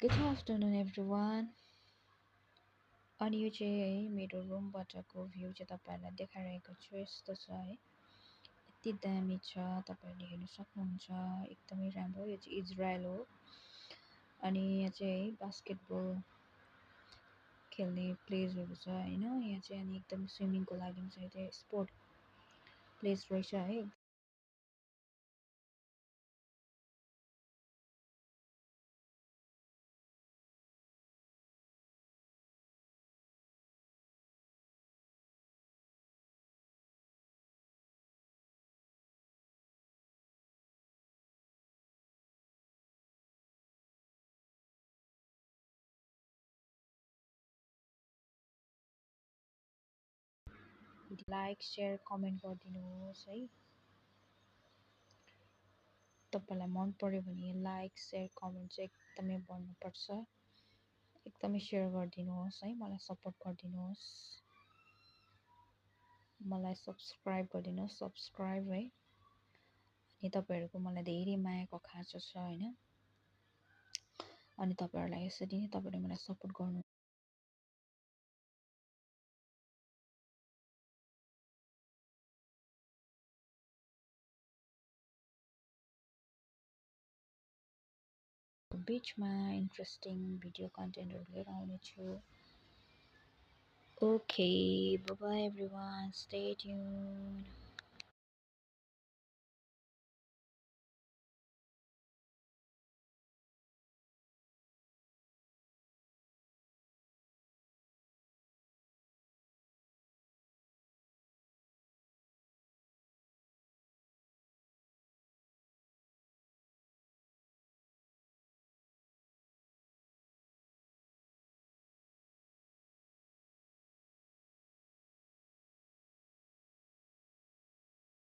Good afternoon everyone. अनि यो चाहिँ है मेरो रुमबाटको भ्यू चाहिँ तपाईहरुलाई देखाइरहेको छु। यस्तो छ है, यति दामी छ, तपाईहरुले हेर्न सक्नुहुन्छ। एकदमै राम्रो। यो चाहिँ इजरायल हो अनि यहाँ चाहिँ है बास्केटबल खेल्ने प्लेसहरु छ हैन। यहाँ चाहिँ अनि एकदम स्विमिङको लागि चाहिँ स्पोर्ट प्लेस रहेछ है। लाइक शेयर कमेन्ट गरिदिनुहोस् है। तपाईलाई मन पर्यो भने लाइक शेयर कमेन्ट चाहिँ एकदमै गर्नुपर्छ। एकदमै शेयर गरिदिनुहोस् है, मलाई सपोर्ट गरिदिनुहोस्। मलाई सब्स्क्राइब गरिदिनुहोस्, सब्स्क्राइब है। अनि तपाईहरुको मलाई धेरै मायाको खाँचो छ हैन। अनि तपाईहरुलाई यसरी नै तपाईहरुले मलाई सपोर्ट गर्नु बीचमा इन्ट्रेस्टिङ भिडियो कन्टेन्टहरु लिएर आउने छु। Okay, bye bye everyone. Stay tuned.